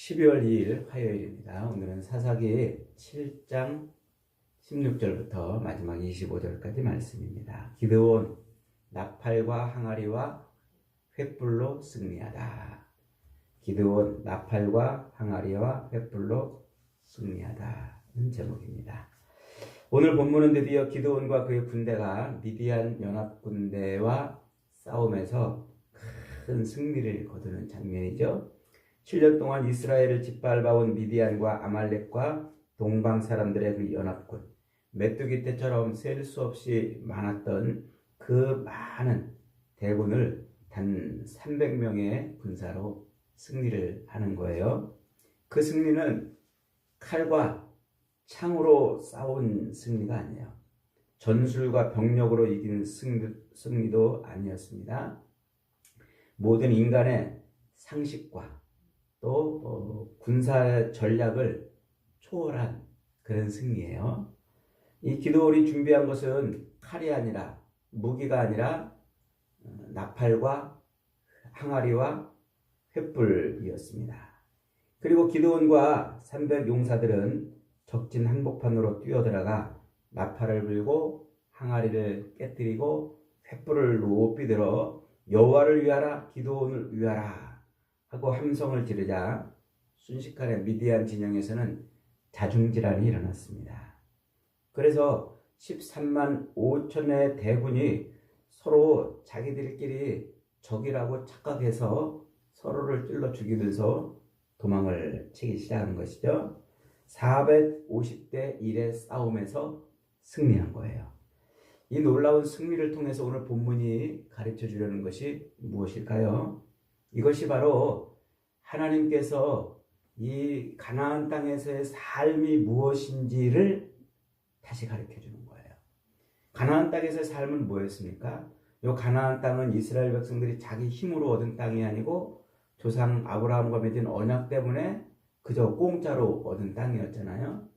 12월 2일 화요일입니다. 오늘은 사사기 7장 16절부터 마지막 25절까지 말씀입니다. 기드온 나팔과 항아리와 횃불로 승리하다. 기드온 나팔과 항아리와 횃불로 승리하다는 제목입니다. 오늘 본문은 드디어 기드온과 그의 군대가 미디안 연합군대와 싸움에서 큰 승리를 거두는 장면이죠. 7년 동안 이스라엘을 짓밟아온 미디안과 아말렉과 동방 사람들의 그 연합군, 메뚜기 떼처럼 셀 수 없이 많았던 그 많은 대군을 단 300명의 군사로 승리를 하는 거예요. 그 승리는 칼과 창으로 싸운 승리가 아니에요. 전술과 병력으로 이긴 승리도 아니었습니다. 모든 인간의 상식과 또 군사 전략을 초월한 그런 승리예요. 이 기드온이 준비한 것은 칼이 아니라, 무기가 아니라 나팔과 항아리와 횃불이었습니다. 그리고 기드온과 300 용사들은 적진 한복판으로 뛰어들어가 나팔을 불고 항아리를 깨뜨리고 횃불을 높이 들어 여호와를 위하라, 기드온을 위하라 하고 함성을 지르자 순식간에 미디안 진영에서는 자중질환이 일어났습니다. 그래서 13만 5천의 대군이 서로 자기들끼리 적이라고 착각해서 서로를 찔러 죽이면서 도망을 치기 시작한 것이죠. 450대 1의 싸움에서 승리한 거예요. 이 놀라운 승리를 통해서 오늘 본문이 가르쳐 주려는 것이 무엇일까요? 이것이 바로 하나님께서 이 가나안 땅에서의 삶이 무엇인지를 다시 가르쳐 주는 거예요. 가나안 땅에서의 삶은 뭐였습니까? 이 가나안 땅은 이스라엘 백성들이 자기 힘으로 얻은 땅이 아니고 조상 아브라함과 맺은 언약 때문에 그저 공짜로 얻은 땅이었잖아요.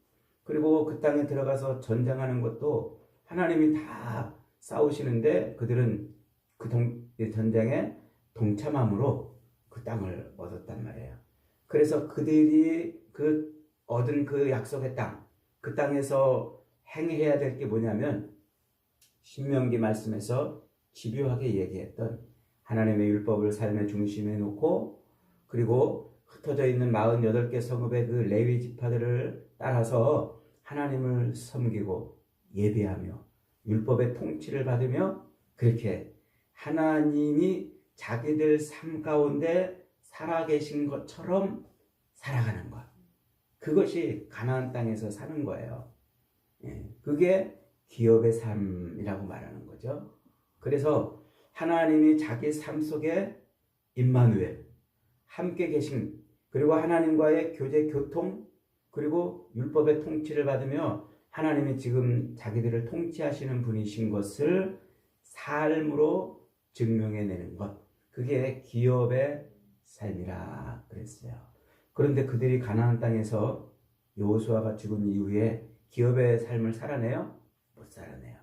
그리고 그 땅에 들어가서 전쟁하는 것도 하나님이 다 싸우시는데 그들은 그 전쟁에 동참함으로 그 땅을 얻었단 말이에요. 그래서 그들이 얻은 그 약속의 땅, 그 땅에서 행해야 될 게 뭐냐면 신명기 말씀에서 집요하게 얘기했던 하나님의 율법을 삶의 중심에 놓고, 그리고 흩어져 있는 48개 성읍의 그 레위 지파들을 따라서 하나님을 섬기고 예배하며 율법의 통치를 받으며 그렇게 하나님이 자기들 삶 가운데 살아계신 것처럼 살아가는 것. 그것이 가나안 땅에서 사는 거예요. 그게 기업의 삶이라고 말하는 거죠. 그래서 하나님이 자기 삶 속에 임마누엘, 함께 계신, 그리고 하나님과의 교제, 교통, 그리고 율법의 통치를 받으며 하나님이 지금 자기들을 통치하시는 분이신 것을 삶으로 증명해내는 것. 그게 기업의 삶이라 그랬어요. 그런데 그들이 가나안 땅에서 여호수아가 죽은 이후에 기업의 삶을 살아내요? 못 살아내요.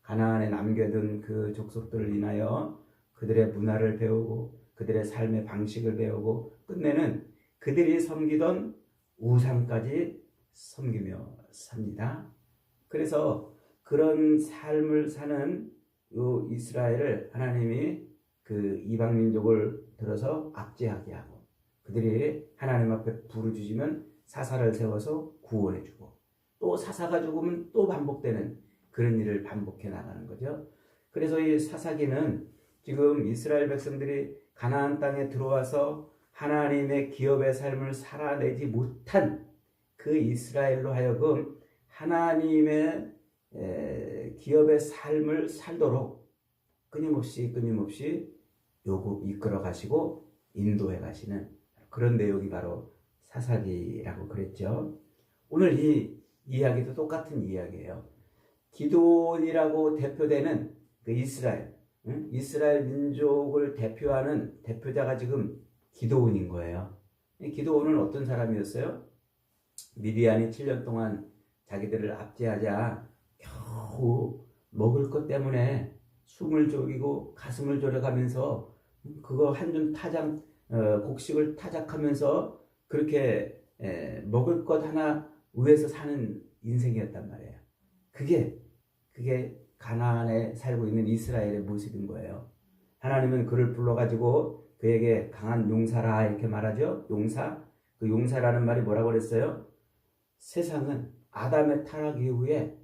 가나안에 남겨둔 그 족속들을 인하여 그들의 문화를 배우고 그들의 삶의 방식을 배우고 끝내는 그들이 섬기던 우상까지 섬기며 삽니다. 그래서 그런 삶을 사는 요 이스라엘을 하나님이 그 이방 민족을 들어서 압제하게 하고 그들이 하나님 앞에 부르짖으면 사사를 세워서 구원해주고 또 사사가 죽으면 또 반복되는 그런 일을 반복해 나가는 거죠. 그래서 이 사사기는 지금 이스라엘 백성들이 가나안 땅에 들어와서 하나님의 기업의 삶을 살아내지 못한 그 이스라엘로 하여금 하나님의 기업의 삶을 살도록 끊임없이 이끌어 가시고 인도해 가시는 그런 내용이 바로 사사기라고 그랬죠. 오늘 이 이야기도 똑같은 이야기예요. 기드온이라고 대표되는 그 이스라엘 민족을 대표하는 대표자가 지금 기드온인 거예요. 기드온은 어떤 사람이었어요? 미디안이 7년 동안 자기들을 압제하자 겨우 먹을 것 때문에 숨을 졸이고 가슴을 졸여가면서 그거 한 줌 곡식을 타작하면서 그렇게 먹을 것 하나 위해서 사는 인생이었단 말이에요. 그게 가나안에 살고 있는 이스라엘의 모습인 거예요. 하나님은 그를 불러가지고 그에게 강한 용사라 이렇게 말하죠. 용사. 그 용사라는 말이 뭐라고 그랬어요? 세상은 아담의 타락 이후에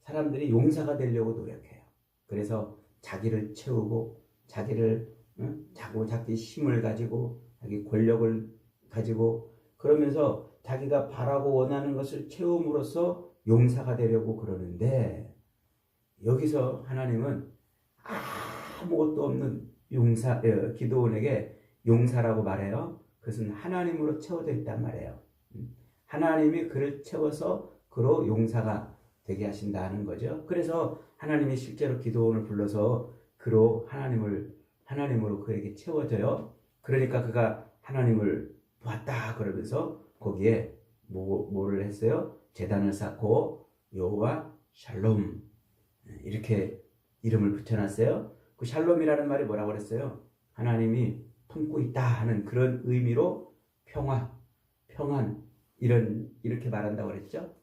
사람들이 용사가 되려고 노력해요. 그래서 자기를 채우고 자기를 자기 힘을 가지고 자기 권력을 가지고 그러면서 자기가 바라고 원하는 것을 채움으로써 용사가 되려고 그러는데 여기서 하나님은 아무것도 없는 기드온에게 용사라고 말해요. 그것은 하나님으로 채워져 있단 말이에요. 하나님이 그를 채워서 그로 용사가 되게 하신다는 거죠. 그래서 하나님이 실제로 기드온을 불러서 그로 하나님으로 그에게 채워져요. 그러니까 그가 하나님을 보았다 그러면서 거기에 뭐를 했어요? 제단을 쌓고 여호와 샬롬 이렇게 이름을 붙여놨어요. 그 샬롬이라는 말이 뭐라고 그랬어요? 하나님이 품고 있다 하는 그런 의미로 평안 이렇게 말한다고 그랬죠.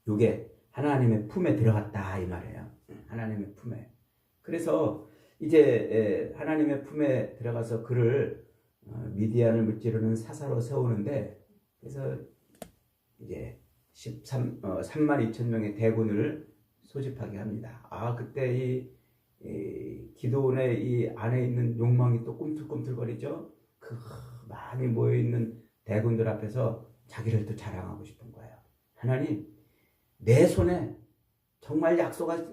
이게 하나님의 품에 들어갔다 이 말이에요. 하나님의 품에. 그래서 이제 하나님의 품에 들어가서 그를 미디안을 무찌르는 사사로 세우는데 그래서 이제 3만 2천 명의 대군을 소집하게 합니다. 그때 이 기드온의 이 안에 있는 욕망이 또 꿈틀꿈틀거리죠. 그 많이 모여있는 대군들 앞에서 자기를 또 자랑하고 싶은 거예요. 하나님, 내 손에 정말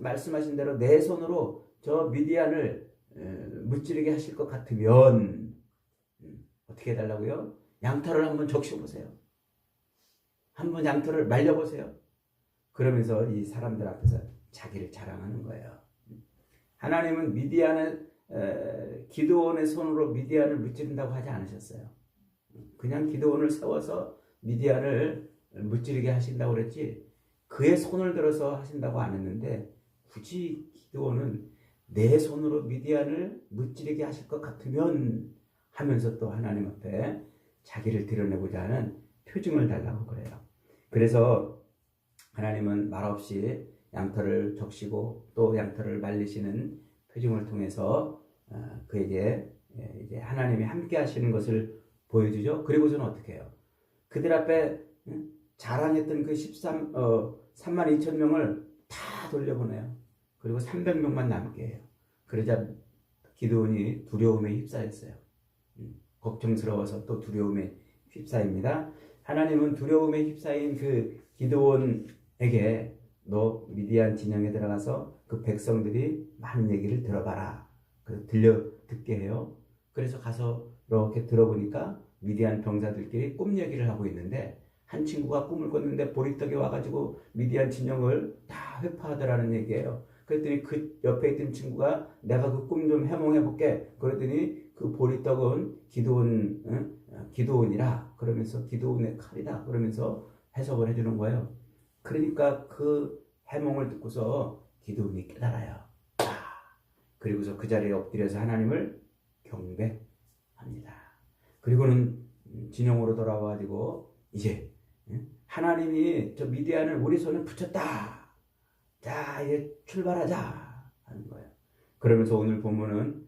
말씀하신 대로 내 손으로 저 미디안을 무찌르게 하실 것 같으면 어떻게 해달라고요? 양털을 한번 적셔보세요. 한번 양털을 말려보세요. 그러면서 이 사람들 앞에서 자기를 자랑하는 거예요. 하나님은 기드온의 손으로 미디안을 무찌른다고 하지 않으셨어요. 그냥 기드온을 세워서 미디안을 무찌르게 하신다고 그랬지 그의 손을 들어서 하신다고 안 했는데 굳이 기드온은 내 손으로 미디안을 무찌르게 하실 것 같으면 하면서 또 하나님 앞에 자기를 드러내고자 하는 표징을 달라고 그래요. 그래서 하나님은 말없이 양털을 적시고 또 양털을 말리시는 표징을 통해서 그에게 이제 하나님이 함께 하시는 것을 보여주죠. 그리고서는 어떻게 해요? 그들 앞에 자랑했던 그 3만 2천 명을 다 돌려보내요. 그리고 300명만 남게 해요. 그러자 기드온이 두려움에 휩싸였어요. 걱정스러워서 또 두려움에 휩싸입니다. 하나님은 두려움에 휩싸인 그 기드온에게 너 미디안 진영에 들어가서 그 백성들이 많은 얘기를 들어봐라. 듣게 해요. 그래서 가서 이렇게 들어보니까 미디안 병사들끼리 꿈 얘기를 하고 있는데 한 친구가 꿈을 꿨는데 보리떡이 와가지고 미디안 진영을 다 회파하더라는 얘기예요. 그랬더니 그 옆에 있던 친구가 내가 그 꿈 좀 해몽해볼게. 그랬더니 그 보리떡은 기드온이라 그러면서 기드온의 칼이다 그러면서 해석을 해주는 거예요. 그러니까 그 해몽을 듣고서 기드온이 깨달아요. 그리고서 그 자리에 엎드려서 하나님을 경배합니다. 그리고는 진영으로 돌아와가지고 이제 하나님이 저 미디안을 우리 손에 붙였다. 자 이제 출발하자 하는 거예요. 그러면서 오늘 본문은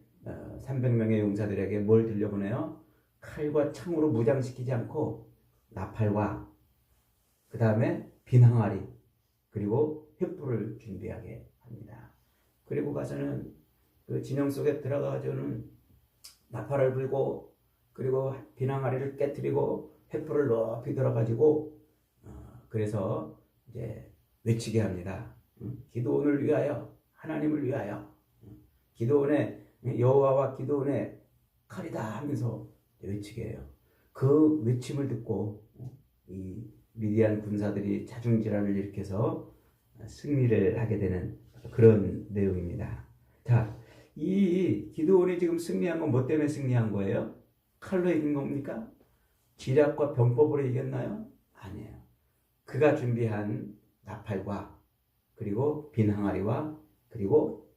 300명의 용사들에게 뭘 들려보내요? 칼과 창으로 무장시키지 않고 나팔과 그 다음에 빈항아리 그리고 횃불을 준비하게 합니다. 그리고 가서는 그 진영 속에 들어가서는 나팔을 불고 그리고 빈항아리를 깨뜨리고 횃불을 높이 들어가지고 그래서 이제 외치게 합니다. 기드온을 위하여 하나님을 위하여 기드온의 여호와와 기드온의 칼이다 하면서 외치게 해요. 그 외침을 듣고 이 미디안 군사들이 자중질환을 일으켜서 승리를 하게 되는 그런 내용입니다. 자, 이 기드온이 지금 승리한 건 뭐 때문에 승리한 거예요? 칼로 이긴 겁니까? 지략과 병법으로 이겼나요? 아니에요. 그가 준비한 나팔과 그리고 빈 항아리와 그리고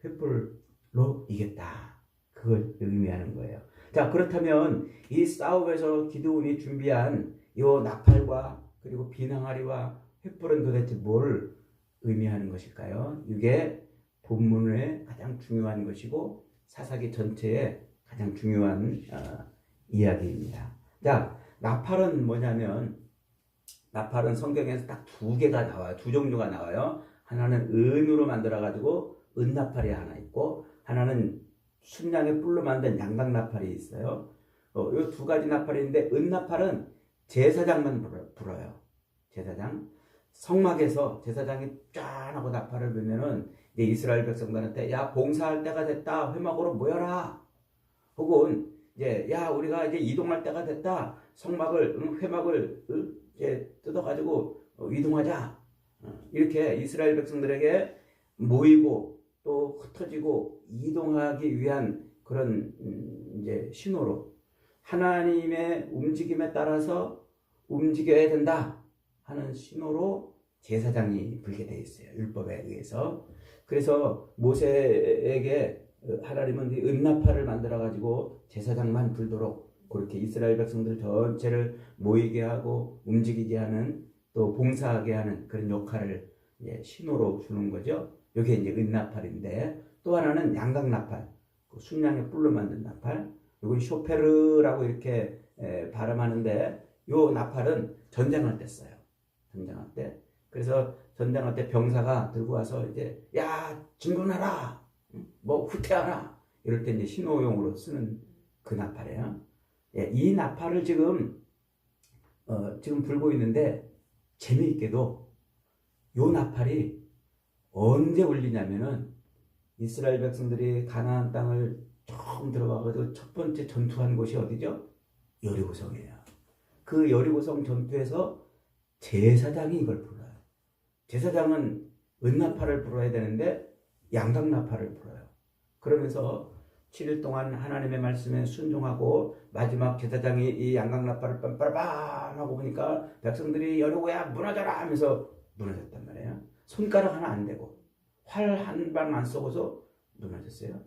횃불로 이겼다. 그걸 의미하는 거예요. 자, 그렇다면 이 싸움에서 기드온이 준비한 이 나팔과 그리고 비낭아리와 횃불은 도대체 뭘 의미하는 것일까요? 이게 본문의 가장 중요한 것이고 사사기 전체의 가장 중요한 이야기입니다. 자, 나팔은 뭐냐면 나팔은 성경에서 딱 두 개가 나와요. 두 종류가 나와요. 하나는 은으로 만들어가지고 은나팔이 하나 있고 하나는 순양의 뿔로 만든 양각나팔이 있어요. 이 두 가지 나팔이 있는데 은나팔은 제사장만 불어요. 제사장. 성막에서 제사장이 짠 하고 나팔을 불면은 이제 이스라엘 백성들한테 야 봉사할 때가 됐다 회막으로 모여라. 혹은 이제 야 우리가 이제 이동할 때가 됐다 성막을 회막을 이제 뜯어가지고 이동하자. 이렇게 이스라엘 백성들에게 모이고 또 흩어지고 이동하기 위한 그런 이제 신호로 하나님의 움직임에 따라서 움직여야 된다 하는 신호로 제사장이 불게 돼 있어요. 율법에 의해서. 그래서 모세에게 하나님은 은나팔을 만들어 가지고 제사장만 불도록 그렇게 이스라엘 백성들 전체를 모이게 하고 움직이게 하는 또 봉사하게 하는 그런 역할을 신호로 주는 거죠. 이게 이제 은나팔인데 또 하나는 양각나팔, 순양의 뿔로 만든 나팔. 이건 쇼페르라고 이렇게 발음하는데 요 나팔은 전쟁할 때 써요. 전쟁할 때. 그래서 전쟁할 때 병사가 들고 와서 이제 야 진군하라, 뭐 후퇴하라 이럴 때 이제 신호용으로 쓰는 그 나팔이에요. 이 나팔을 지금 불고 있는데 재미있게도 요 나팔이 언제 울리냐면은 이스라엘 백성들이 가나안 땅을 처음 들어가가지고 첫 번째 전투한 곳이 어디죠? 여리고성이에요. 그 여리고성 전투에서 제사장이 이걸 불러요. 제사장은 은나팔을 불어야 되는데 양각나팔을 불어요. 그러면서 7일 동안 하나님의 말씀에 순종하고 마지막 제사장이 이 양각나팔을 빰빠라빰 하고 보니까 백성들이 여리고야 무너져라 하면서 무너졌단 말이에요. 손가락 하나 안 대고 활 한 방 안 쏘고서 무너졌어요.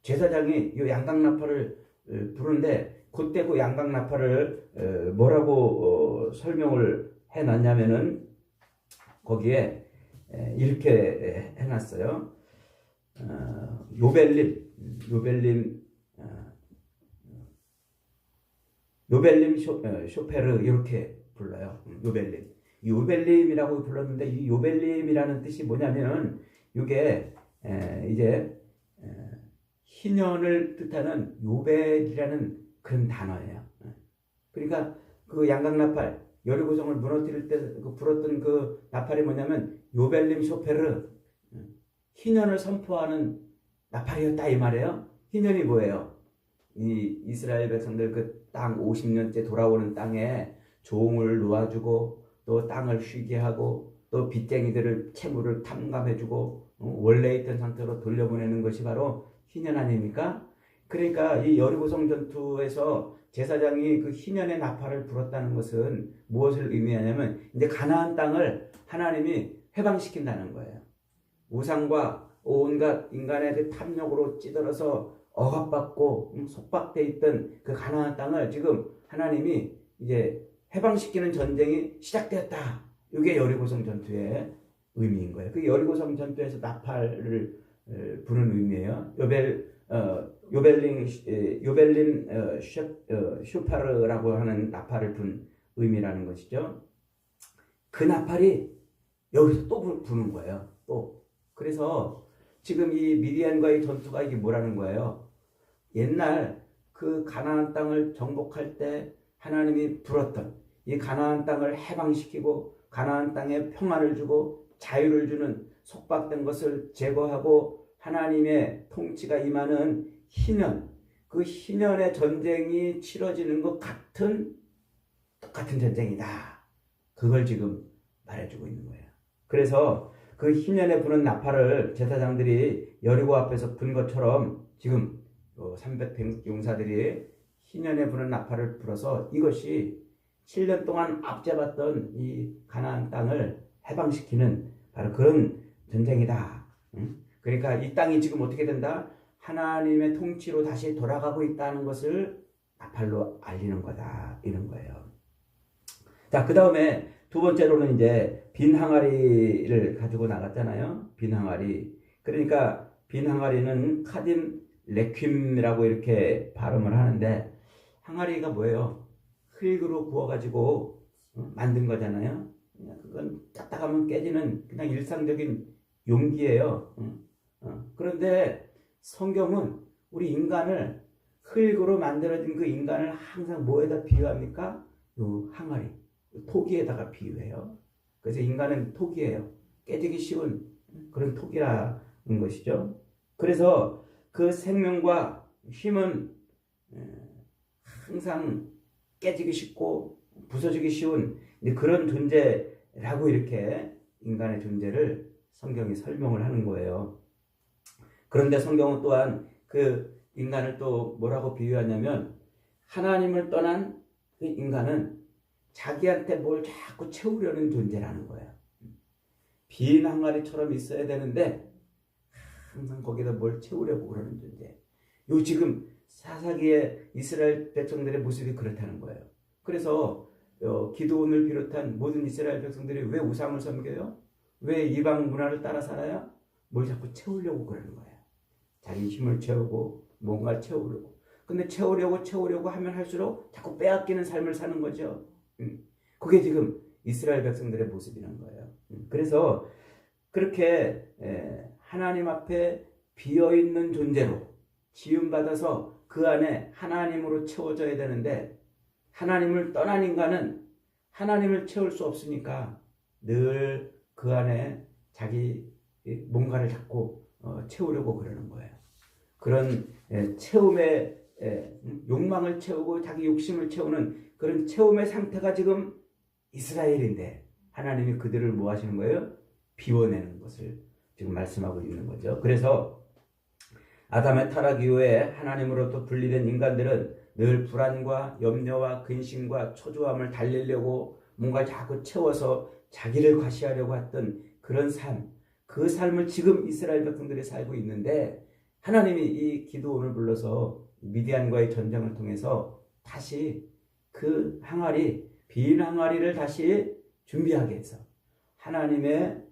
제사장이 이 양각나팔을 부르는데 그때 그 양각나팔을 뭐라고 설명을 해놨냐면은 거기에 이렇게 해놨어요. 요벨림 쇼페르 이렇게 불러요. 요벨림이라고 불렀는데 이 요벨림이라는 뜻이 뭐냐면 이게 이제 희년을 뜻하는 요벨이라는 그런 단어예요. 그러니까 그 양각나팔 여리고성을 무너뜨릴 때 불었던 그 나팔이 뭐냐면 요벨림 쇼페르 희년을 선포하는 나팔이었다 이 말이에요. 희년이 뭐예요? 이 이스라엘 백성들 그 땅 50년째 돌아오는 땅에 종을 놓아주고 또 땅을 쉬게 하고 또 빚쟁이들을 채무를 탕감해주고 원래 있던 상태로 돌려보내는 것이 바로 희년 아닙니까? 그러니까 이 여리고성 전투에서 제사장이 그 희년의 나팔을 불었다는 것은 무엇을 의미하냐면 이제 가나안 땅을 하나님이 해방시킨다는 거예요. 우상과 온갖 인간의 그 탐욕으로 찌들어서 억압받고 속박돼 있던 그 가나안 땅을 지금 하나님이 이제 해방시키는 전쟁이 시작되었다. 이게 여리고성 전투의 의미인 거예요. 그 여리고성 전투에서 나팔을 부는 의미예요. 요벨림 슈파르라고 하는 나팔을 분 의미라는 것이죠. 그 나팔이 여기서 또 부는 거예요. 또 그래서 지금 이 미디안과의 전투가 이게 뭐라는 거예요? 옛날 그 가나안 땅을 정복할 때 하나님이 불었던 이 가나안 땅을 해방시키고 가나안 땅에 평안을 주고 자유를 주는 속박된 것을 제거하고 하나님의 통치가 임하는 희년, 그 희년의 전쟁이 치러지는 것 같은 똑같은 전쟁이다. 그걸 지금 말해주고 있는 거예요. 그래서 그 희년에 부는 나팔을 제사장들이 여리고 앞에서 분 것처럼 지금 300 용사들이 희년에 부는 나팔을 불어서 이것이 7년 동안 압제받던 이 가나안 땅을 해방시키는 바로 그런 전쟁이다. 그러니까 이 땅이 지금 어떻게 된다? 하나님의 통치로 다시 돌아가고 있다는 것을 나팔로 알리는 거다 이런 거예요. 자, 그 다음에 두 번째로는 이제 빈 항아리를 가지고 나갔잖아요. 빈 항아리. 그러니까 빈 항아리는 카딘 레큄이라고 이렇게 발음을 하는데, 항아리가 뭐예요? 흙으로 구워가지고 만든 거잖아요. 그건 딱딱하면 깨지는 그냥 일상적인 용기예요. 그런데 성경은 우리 인간을, 흙으로 만들어진 그 인간을 항상 뭐에다 비유합니까? 요 항아리, 토기에다가 비유해요. 그래서 인간은 토기예요. 깨지기 쉬운 그런 토기라는 것이죠. 그래서 그 생명과 힘은 항상 깨지기 쉽고 부서지기 쉬운 그런 존재라고 이렇게 인간의 존재를 성경이 설명을 하는 거예요. 그런데 성경은 또한 그 인간을 또 뭐라고 비유하냐면, 하나님을 떠난 그 인간은 자기한테 뭘 자꾸 채우려는 존재라는 거예요. 빈 항아리처럼 있어야 되는데 항상 거기다 뭘 채우려고 그러는 존재. 요 지금 사사기의 이스라엘 백성들의 모습이 그렇다는 거예요. 그래서 기드온을 비롯한 모든 이스라엘 백성들이 왜 우상을 섬겨요? 왜 이방 문화를 따라 살아요? 뭘 자꾸 채우려고 그러는 거예요. 자기 힘을 채우고 뭔가 채우려고. 근데 채우려고 하면 할수록 자꾸 빼앗기는 삶을 사는 거죠. 그게 지금 이스라엘 백성들의 모습이란 거예요. 그래서 그렇게 하나님 앞에 비어있는 존재로 지음받아서 그 안에 하나님으로 채워져야 되는데, 하나님을 떠난 인간은 하나님을 채울 수 없으니까 늘 그 안에 자기 뭔가를 자꾸 채우려고 그러는 거예요. 그런 채움의 욕망을 채우고 자기 욕심을 채우는 그런 채움의 상태가 지금 이스라엘인데, 하나님이 그들을 뭐 하시는 거예요? 비워내는 것을 지금 말씀하고 있는 거죠. 그래서 아담의 타락 이후에 하나님으로부터 분리된 인간들은 늘 불안과 염려와 근심과 초조함을 달래려고 뭔가 자꾸 채워서 자기를 과시하려고 했던 그런 삶, 그 삶을 지금 이스라엘 백성들이 살고 있는데, 하나님이 이 기드온을 불러서 미디안과의 전쟁을 통해서 다시 그 항아리, 빈 항아리를 다시 준비하게 해서 하나님의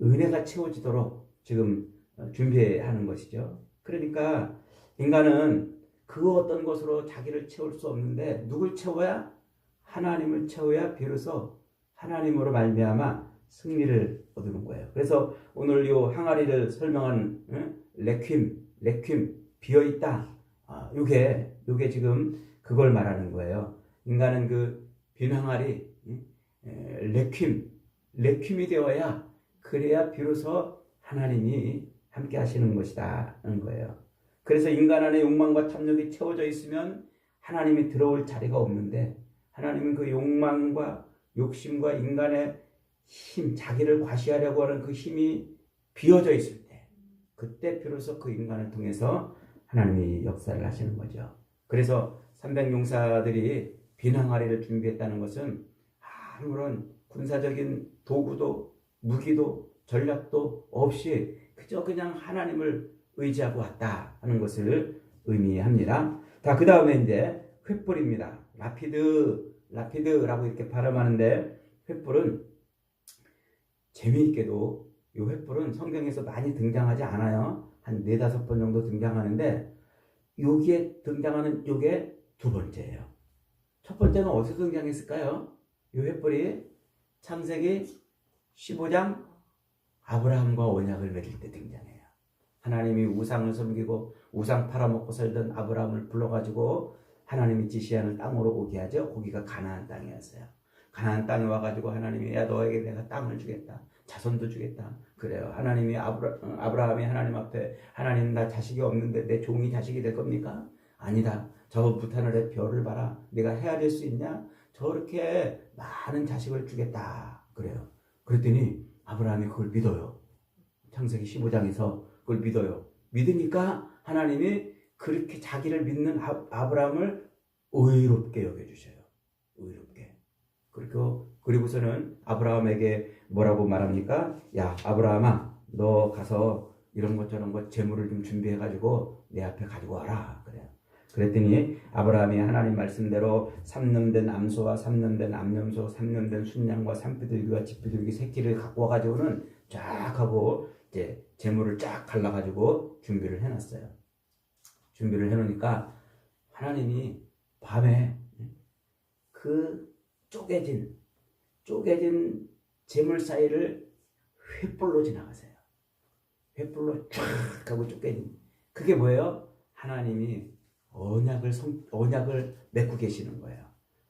은혜가 채워지도록 지금 준비하는 것이죠. 그러니까 인간은 그 어떤 것으로 자기를 채울 수 없는데, 누굴 채워야? 하나님을 채워야 비로소 하나님으로 말미암아 승리를 얻는 거예요. 그래서 오늘 이 항아리를 설명한 레큄, 비어있다. 요게 지금 그걸 말하는 거예요. 인간은 그 빈 항아리, 레큄이 되어야, 그래야 비로소 하나님이 함께 하시는 것이다 하는 거예요. 그래서 인간 안에 욕망과 탐욕이 채워져 있으면 하나님이 들어올 자리가 없는데, 하나님은 그 욕망과 욕심과 인간의 힘, 자기를 과시하려고 하는 그 힘이 비어져 있을 때, 그때 비로소 그 인간을 통해서 하나님이 역사를 하시는 거죠. 그래서 300용사들이 빈 항아리를 준비했다는 것은 아무런 군사적인 도구도 무기도 전략도 없이 그냥 하나님을 의지하고 왔다 하는 것을 의미합니다. 자, 그 다음에 이제 횃불입니다. 라피드라고 이렇게 발음하는데, 횃불은 재미있게도 이 횃불은 성경에서 많이 등장하지 않아요. 한 4-5번 정도 등장하는데, 여기에 등장하는 요게 두 번째예요. 첫 번째는 어디서 등장했을까요? 이 횃불이 창세기 15장 아브라함과 언약을 맺을 때 등장해요. 하나님이 우상을 섬기고 우상 팔아먹고 살던 아브라함을 불러가지고 하나님이 지시하는 땅으로 오게 하죠. 거기가 가나안 땅이었어요. 가나안 땅에 와가지고 하나님이, 야, 너에게 내가 땅을 주겠다. 자손도 주겠다. 그래요. 하나님이 아브라함이 하나님 앞에, 하나님 나 자식이 없는데 내 종이 자식이 될 겁니까? 아니다. 저 북하늘의 별을 봐라. 내가 헤아릴 수 있냐? 저렇게 많은 자식을 주겠다. 그래요. 그랬더니 아브라함이 그걸 믿어요. 창세기 15장에서 그걸 믿어요. 믿으니까 하나님이 그렇게 자기를 믿는 아브라함을 의롭게 여겨주셔요. 의롭게. 그리고서는 아브라함에게 뭐라고 말합니까? 야, 아브라함아, 너 가서 이런 것 저런 것 재물을 좀 준비해가지고 내 앞에 가지고 와라. 그래요. 그랬더니 아브라함이 하나님 말씀대로 3년 된 암소와 3년 된 암염소, 3년 된 순양과 산비둘기와 집비둘기 새끼를 갖고 와가지고는 쫙 하고 이제 재물을 쫙 갈라가지고 준비를 해놨어요. 준비를 해놓으니까 하나님이 밤에 그 쪼개진 재물 사이를 횃불로 지나가세요. 횃불로 쫙 하고 쪼개진. 그게 뭐예요? 하나님이 언약을 맺고 계시는 거예요.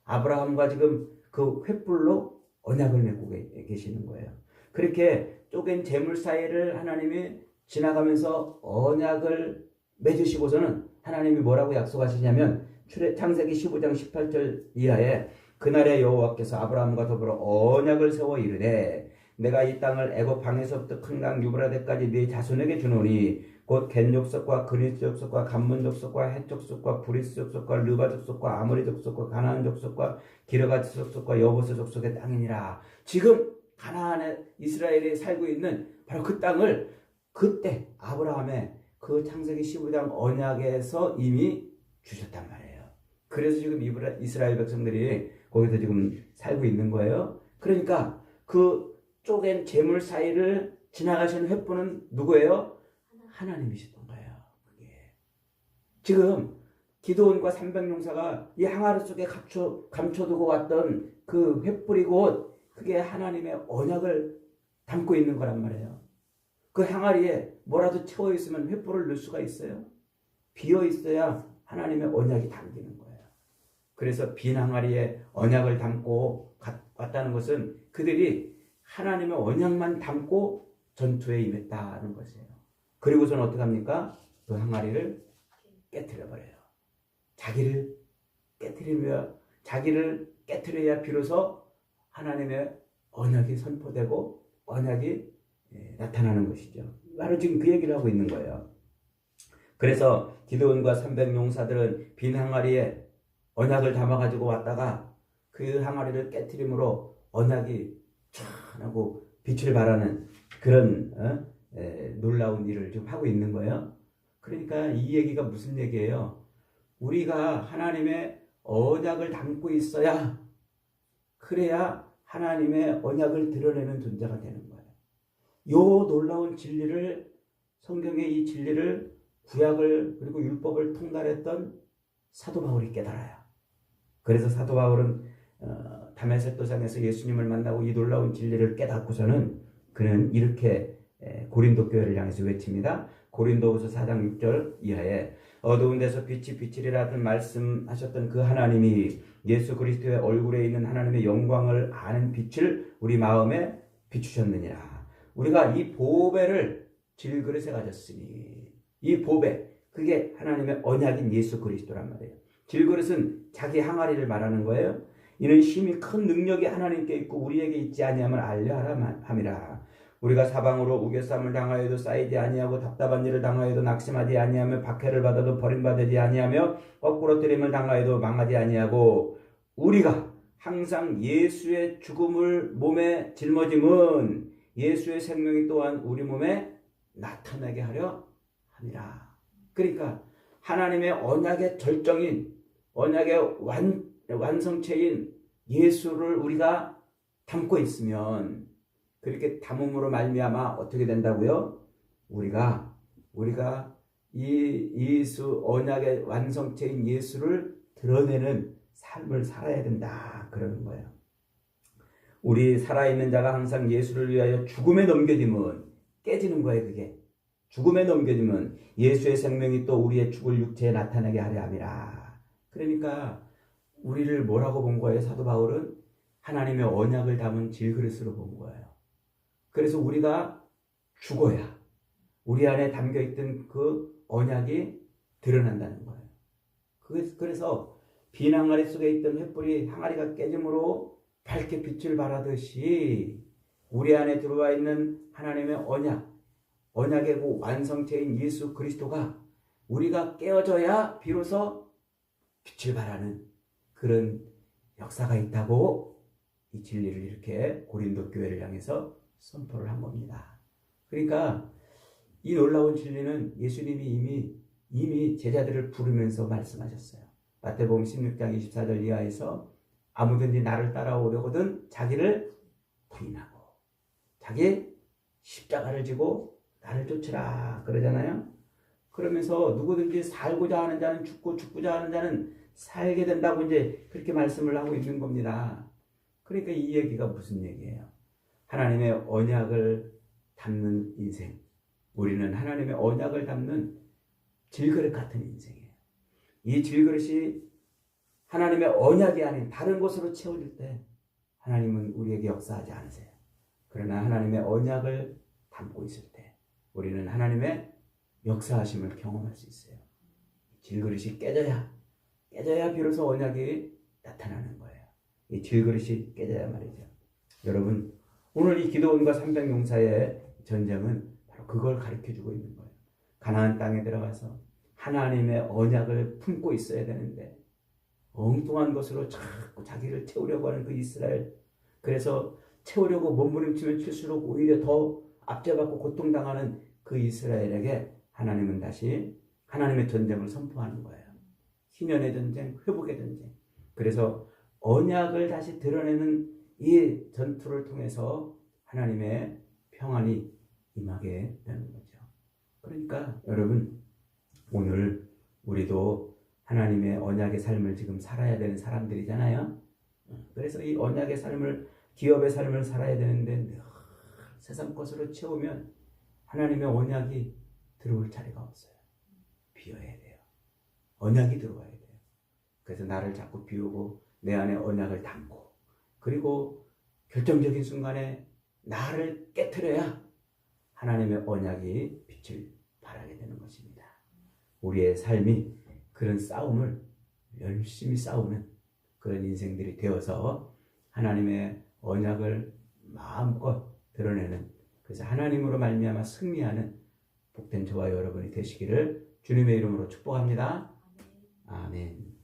아브라함과 지금 그 횃불로 언약을 맺고 계시는 거예요. 그렇게 쪼갠 재물 사이를 하나님이 지나가면서 언약을 맺으시고서는 하나님이 뭐라고 약속하시냐면 창세기 15장 18절 이하에 그날에 여호와께서 아브라함과 더불어 언약을 세워 이르되 내가 이 땅을 애굽 방에서부터 큰 강 유브라데까지 네 자손에게 주노니 곧 겟 족속과 그리스 족속과 감문 족속과 헷 족속과 브리스 족속과 르바 족속과 아모리 족속과 가나안 족속과 기르가스 족속과 여보스 족속의 땅이니라. 지금 가나안에 이스라엘이 살고 있는 바로 그 땅을 그때 아브라함의 그 창세기 15장 언약에서 이미 주셨단 말이에요. 그래서 지금 이스라엘 백성들이 거기서 지금 살고 있는 거예요. 그러니까 그 쪼갠 재물 사이를 지나가시는 횃불은 누구예요? 하나님이셨던 거예요. 그게. 지금 기드온과 300용사가 이 항아리 속에 감춰두고 왔던 그 횃불이 곧 그게 하나님의 언약을 담고 있는 거란 말이에요. 그 항아리에 뭐라도 채워 있으면 횃불을 넣을 수가 있어요? 비어 있어야 하나님의 언약이 담기는 거예요. 그래서 빈 항아리에 언약을 담고 왔다는 것은 그들이 하나님의 언약만 담고 전투에 임했다는 것이에요. 그리고서는 어떻게 합니까? 그 항아리를 깨트려 버려요. 자기를 깨트려야 비로소 하나님의 언약이 선포되고 언약이 나타나는 것이죠. 바로 지금 그 얘기를 하고 있는 거예요. 그래서 기드온과 300용사들은 빈 항아리에 언약을 담아가지고 왔다가 그 항아리를 깨트림으로 언약이 촤하고 빛을 발하는 그런 놀라운 일을 지금 하고 있는 거예요. 그러니까 이 얘기가 무슨 얘기예요? 우리가 하나님의 언약을 담고 있어야 그래야 하나님의 언약을 드러내는 존재가 되는 거예요. 요 놀라운 진리를 성경의 이 진리를 구약을 그리고 율법을 통달했던 사도 바울이 깨달아요. 그래서 사도 바울은 다메섹 도상에서 예수님을 만나고 이 놀라운 진리를 깨닫고서는 그는 이렇게 고린도 교회를 향해서 외칩니다. 고린도후서 4장 6절 이하에 어두운 데서 빛이 비치리라는 말씀하셨던 그 하나님이 예수 그리스도의 얼굴에 있는 하나님의 영광을 아는 빛을 우리 마음에 비추셨느니라. 우리가 이 보배를 질그릇에 가졌으니 이 보배 그게 하나님의 언약인 예수 그리스도란 말이에요. 질그릇은 자기 항아리를 말하는 거예요. 이는 심히 큰 능력이 하나님께 있고 우리에게 있지 아니함을 알려하라 함이라. 우리가 사방으로 우겨쌈을 당하여도 쌓이지 아니하고 답답한 일을 당하여도 낙심하지 아니하며 박해를 받아도 버림받지 아니하며 거꾸로 때림을 당하여도 망하지 아니하고 우리가 항상 예수의 죽음을 몸에 짊어짐은 예수의 생명이 또한 우리 몸에 나타나게 하려 함이라. 그러니까 하나님의 언약의 절정인 언약의 완성체인 예수를 우리가 담고 있으면 그렇게 담음으로 말미암아 어떻게 된다고요? 우리가 이 예수 언약의 완성체인 예수를 드러내는 삶을 살아야 된다 그러는 거예요. 우리 살아있는 자가 항상 예수를 위하여 죽음에 넘겨짐은 깨지는 거예요. 그게 죽음에 넘겨짐은 예수의 생명이 또 우리의 죽을 육체에 나타나게 하려 함이라. 그러니까 우리를 뭐라고 본 거예요? 사도 바울은 하나님의 언약을 담은 질그릇으로 본 거예요. 그래서 우리가 죽어야 우리 안에 담겨있던 그 언약이 드러난다는 거예요. 그래서 빈 항아리 속에 있던 횃불이 항아리가 깨짐으로 밝게 빛을 발하듯이 우리 안에 들어와 있는 하나님의 언약의 그 완성체인 예수 그리스도가 우리가 깨어져야 비로소 빛을 발하는 그런 역사가 있다고 이 진리를 이렇게 고린도 교회를 향해서 선포를 한 겁니다. 그러니까 이 놀라운 진리는 예수님이 이미 이미 제자들을 부르면서 말씀하셨어요. 마태복음 16장 24절 이하에서 아무든지 나를 따라오려거든 자기를 부인하고 자기 십자가를 지고 나를 쫓으라 그러잖아요. 그러면서 누구든지 살고자 하는 자는 죽고 죽고자 하는 자는 살게 된다고 이제 그렇게 말씀을 하고 있는 겁니다. 그러니까 이 얘기가 무슨 얘기예요? 하나님의 언약을 담는 인생. 우리는 하나님의 언약을 담는 질그릇 같은 인생이에요. 이 질그릇이 하나님의 언약이 아닌 다른 것으로 채워질 때 하나님은 우리에게 역사하지 않으세요. 그러나 하나님의 언약을 담고 있을 때 우리는 하나님의 역사하심을 경험할 수 있어요. 질그릇이 깨져야 비로소 언약이 나타나는 거예요. 이 질그릇이 깨져야 말이죠. 여러분, 오늘 이 기드온과 300용사의 전쟁은 바로 그걸 가르쳐주고 있는 거예요. 가나안 땅에 들어가서 하나님의 언약을 품고 있어야 되는데 엉뚱한 것으로 자꾸 자기를 채우려고 하는 그 이스라엘, 그래서 채우려고 몸부림치면 칠수록 오히려 더 압제받고 고통당하는 그 이스라엘에게 하나님은 다시 하나님의 전쟁을 선포하는 거예요. 희년의 전쟁, 회복의 전쟁. 그래서 언약을 다시 드러내는 이 전투를 통해서 하나님의 평안이 임하게 되는 거죠. 그러니까 여러분, 오늘 우리도 하나님의 언약의 삶을 지금 살아야 되는 사람들이잖아요. 그래서 이 언약의 삶을, 기업의 삶을 살아야 되는데 늘 세상 것으로 채우면 하나님의 언약이 들어올 자리가 없어요. 비워야 돼요. 언약이 들어와야 돼요. 그래서 나를 자꾸 비우고 내 안에 언약을 담고, 그리고 결정적인 순간에 나를 깨트려야 하나님의 언약이 빛을 발하게 되는 것입니다. 우리의 삶이 그런 싸움을 열심히 싸우는 그런 인생들이 되어서 하나님의 언약을 마음껏 드러내는, 그래서 하나님으로 말미암아 승리하는 복된 저와 여러분이 되시기를 주님의 이름으로 축복합니다. 아멘.